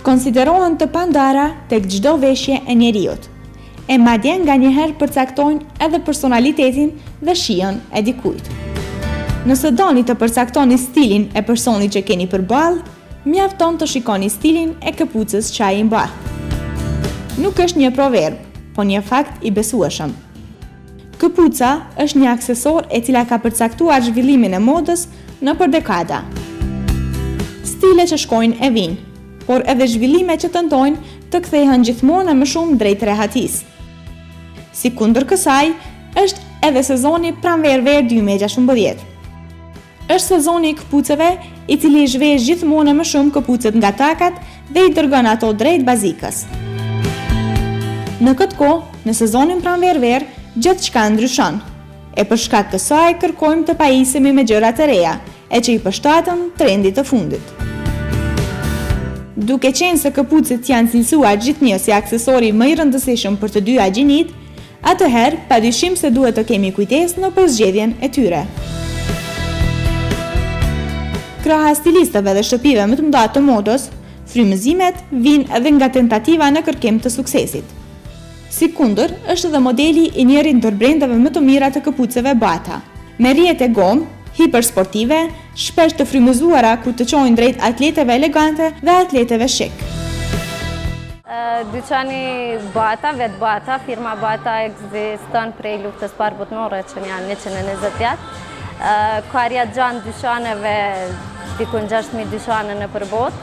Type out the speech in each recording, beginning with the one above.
konsiderohen të pandara tek çdo veshje e njeriut, e madje nganjëherë përcaktojnë edhe personalitetin dhe shijen e dikujt. Nëse doni të përcaktoni stilin e personit që keni përballë, mjafton të shikoni stilin e këpucës që ai mbahet. Nuk është një proverb, po një fakt i besueshëm. Këpuca është një aksesor e cila ka përcaktuar zhvillimin e modës nëpër dekada. Stile që shkojnë e vinë, por edhe zhvillime që tentojnë të kthehen gjithmonë më shumë drejt rehatisë. Si kundër kësaj, është edhe sezoni pranverë 2016. Është sezoni i këpucëve i cili zhvesh gjithmonë më shumë këpucët nga takat dhe i dërgon ato drejt bazikës. Në këtë kohë, në sezonin pranverë, gjithçka ndryshon, e për shkak të saj kërkojmë të pajisemi me gjëra të reja, e që i përshtaten trendit të fundit. Duke qenë se këpucët janë cilësuar gjithnjë si aksesori më i rëndësishëm për të dyja gjinit, atëherë padyshim se duhet të kemi kujdes në përzgjedhjen e tyre. Kraha stilistëve dhe shtëpive më të mëdha të modës, frymëzimet vijnë edhe nga tentativa në kërkim të suksesit. Si kundër, është edhe modeli i njëri ndër brendave më të mira të këpucëve bata, me rrjet e gomë, hipersportive, shpesh të frymëzuara ku të çojnë drejt atleteve elegante dhe atleteve shik. Dyqani Bata, vetë Bata, firma Bata ekziston prej luftës parë botërore që janë 120 vjet. Ka rrjet gjanë dyqaneve, dikun 6.000 dyqane në përbot.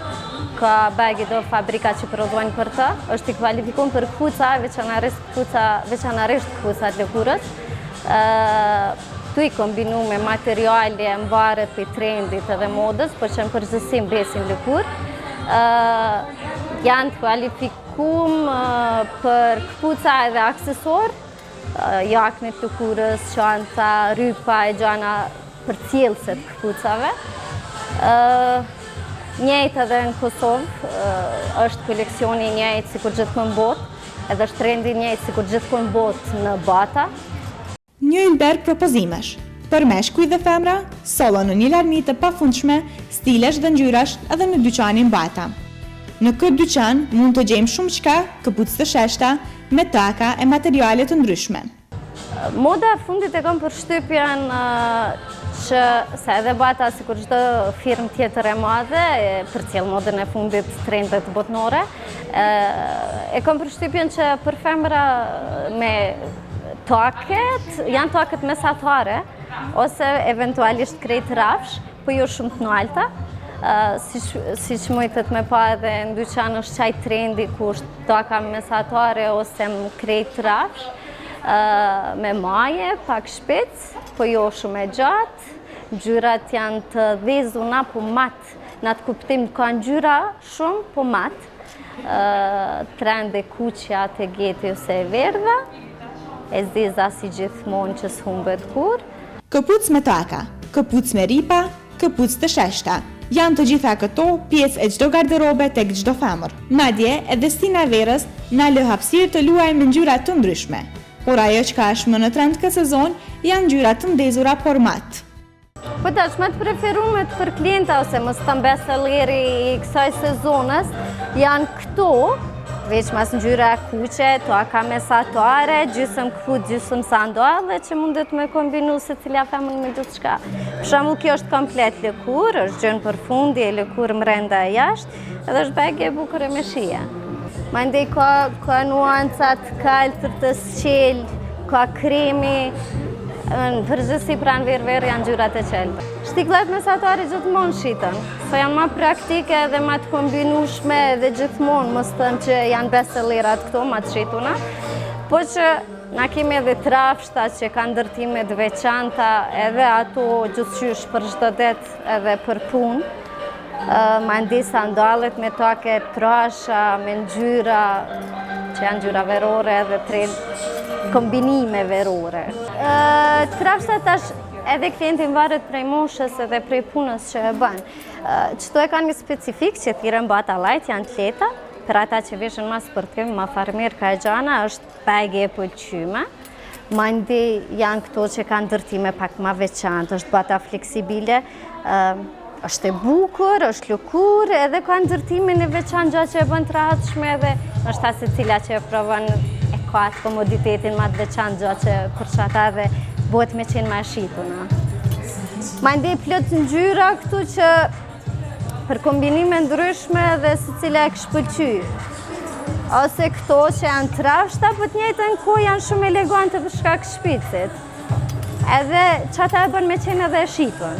Ka bagi do fabrika që prodhojnë për të, është i kvalifikuar për këpuca, veçanërisht këpucat lëkurës. Tu i kombinu me materiale mvaret për trendit edhe modës, për që në përgjithësim besin lëkur. Janë të kvalifikuar për këpuca edhe aksesor, jaknit lëkurës, çanta, rypa e gjana për cilëset këpucave. Njëjtë edhe në Kosovë, është koleksioni njëjtë si kur gjithmonë botë, edhe është trendi njëjtë si kur gjithmonë botë në Bata. Një ylberg propozimesh, për meshkuj dhe femra, solo në një larmi të pafundshme, stilesh dhe ngjyrash edhe në dyqanin Bata. Në këtë dyqan mund të gjejmë shumë çka, këpucë të sheshta, me taka e materiale të ndryshme. Moda e fundit e kam përshtypjen që se edhe Bata, si kur çdo firmë tjetër e madhe, përcjell modën e fundit trendet botërore, e kam përshtypjen që për femra me taket, janë taket mesatare, ose eventualisht krejt rafsh, po jo shumë të nalta. Si që mujtët me pa edhe në dyqan është qaj trendi ku është taka mesatare ose më krejt rafsh, me maje, pak shpic, po jo shumë e gjatë. Ngjyrat janë të dhezuna po matë, në atë kuptim ka ngjyra shumë po matë. Trend e kuqja të geti ose e verdha, e zeza si gjithmonë që s'humbet kur. Këpucë me taka, këpucë me ripa, këpucë të sheshta. Janë të gjitha këto pjesë e çdo garderobe tek çdo femër. Madje edhe stina e verës na lë hapësirë të luajmë me ngjyra të ndryshme. Por ajo që ka është më në trend këtë sezon janë ngjyra të ndezura por matë. Po tash më të preferumet për klienta ose më të bestselleri i kësaj sezonës janë këto, veç mas ngjyra kuqe, taka mesatare, gjysmë këpucë, gjysmë sandalle që mundet me kombinu se cila femër me gjithçka. Për shembull, kjo është komplet lëkur, është gjën përfundi, lëkur brenda e jashtë, edhe është bagë e bukur e me shije. Mandej ka nuancat kaltër të sqel, ka kremi, në përgjithësi pranverë janë ngjyrat e qelta. Shtiklet mesatare gjithmonë shiten, se janë ma praktike dhe ma të kombinueshme dhe gjithmonë mos thëmë që janë bestsellerat këto, ma të shituna. Po që na kemi edhe trafshta që kanë ndërtime të veçanta, edhe ato gjithçysh për çdo ditë edhe për punë. Mandej sandallet me take trasha, me ngjyra që janë ngjyra verore edhe kombinime verore. Trafshtat tash edhe klientin varet prej moshës edhe prej punës që e bën. Çto e kanë një specifik që thirrën Bata Light, janë të lehta, për ata që veshën ma sportiv, ma farmer ka e gjana, është bagë e pëlqyme. Mandej janë këto që kanë ndërtime pak ma veçantë, është Bata fleksibile. është e bukur, është lëkur, edhe ka ndërtimin e veçantë gjatë që e bën të rahatshme edhe është ta secila që e provon e ka atë komoditetin më të veçantë gjatë që përçata dhe bëhet me qenë më e shituna. Mandej plot ngjyra këtu që për kombinime ndryshme dhe secila e këshpëlqy. Ose këto që janë trashta, për të njëjtën kohë janë shumë elegante për shkak shpicit. Edhe çata e bën me qenë edhe e shitun.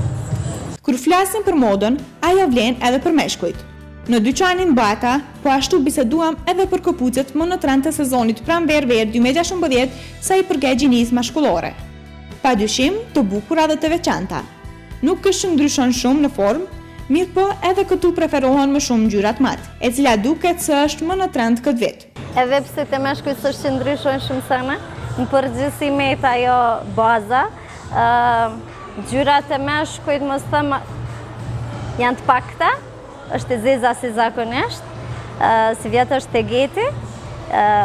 Kur flasim për modën, ajo vlen edhe për meshkujt. Në dyqanin Bata, po ashtu biseduam edhe për këpucet më në trend të sezonit pranverë 2016 sa i përket gjinisë mashkullore. Padyshim të bukura dhe të veçanta. Nuk kështu ndryshon shumë në formë, mirë po edhe këtu preferohen më shumë ngjyrat matë, e cila duket se është më në trend këtë vit. Edhe pse të meshkujt s'është që ndryshojnë shumë sene, në përgjithësi me ajo baza, ngjyrat e meshkujt mos them janë të pakta, është e zeza si zakonisht, si vjetë është e geti,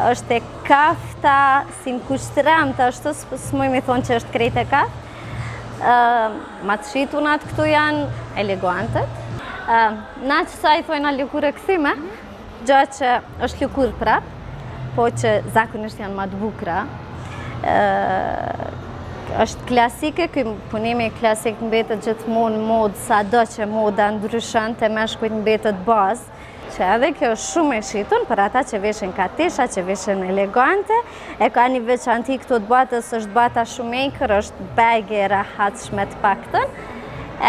është e kafta, si në kushtëremta, ashtu s'mojmë i thonë që është krejt e kaftë. Ma të shitunat këtu janë elegantët. Na që sa i thojnë a lëkurë këthime, gjatë që është lëkurë prap, po që zakonisht janë ma të bukra. është klasike, ky punimi klasik mbetet gjithmonë modë, sado që moda ndryshon te meshkujt mbetet bazë, që edhe kjo është shumë e shitun për ata që veshin katisha, që veshin elegante, e ka një veçanti këtu të batës, është bata shoemaker, është bagë e rahatshme të paktën,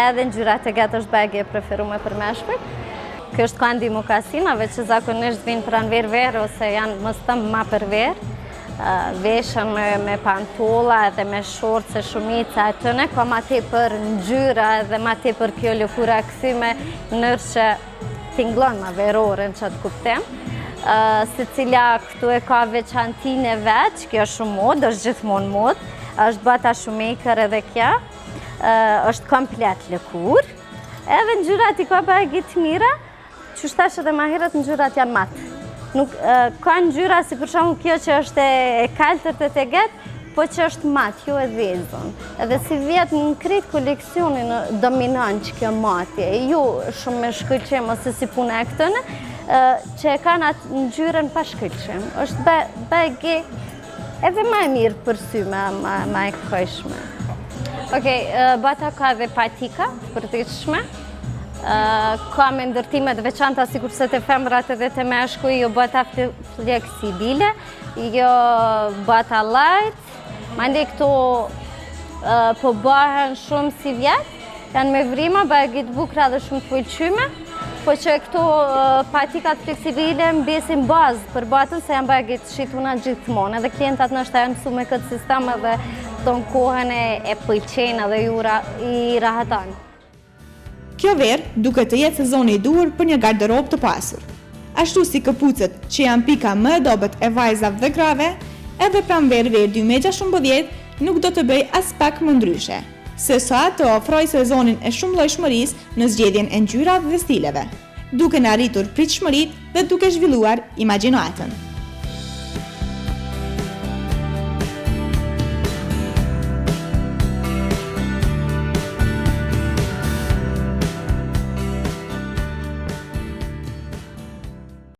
edhe ngjyrat e gat është bagë e preferuar për meshkujt. Kjo është kandi mokasinave që zakonisht vinë pranë verë ose janë më së tëm ma për verë. Veshën me pantolla edhe me shorce shumica e tëne, ka ma tepër ngjyra edhe ma tepër kjo lëkura këthyme nërë që tinglon ma verore në qatë kuptim. Secila këtu e ka veçantin e veç, kjo është shumë mod, është gjithmonë mod, është bata shoemaker edhe kja, është komplet lëkur, edhe ngjyrat i ka bagit mira, që shtash edhe ma herët ngjyrat janë matë. Nuk ka ngjyra si për shembull kjo që është e kaltërt e teget, po që është matë, jo e dhezën. Edhe si vjet në krejt koleksionin dominant që kjo matje, jo shumë me shkëlqim ose si puna e këtëne, që e kanë atë ngjyrën pa shkëlqim. Është bagi edhe ma e mirë për sy, ma e kojshme. Okej, bata ka dhe patika për të shme. Ka me ndërtimet veçanta sikur se të femrat edhe të meshkuj, jo bata fleksibile, jo bata light, mande këto po bëhen shumë si vjetë, janë me vrima, bagit bukra dhe shumë të pëlqyme, po që këto patikat fleksibile mbesin bazë për batën se janë bagit shituna gjithmonë, edhe klientat nështë janë mësu me këtë sistem edhe tonë kohën e pëlqenë edhe i rahatanë. Kjo verë duket të jetë sezoni i duhur për një garderob të pasur. Ashtu si këpucet që janë pika më e dobët e vajzave dhe grave, edhe pranverë 2016 nuk do të bëj as pak më ndryshe, se sa të ofroj sezonin e shumëllojshmërisë në zgjedhjen e ngjyrave dhe stileve, duke në arritur pritshmëritë dhe duke zhvilluar imagjinatën.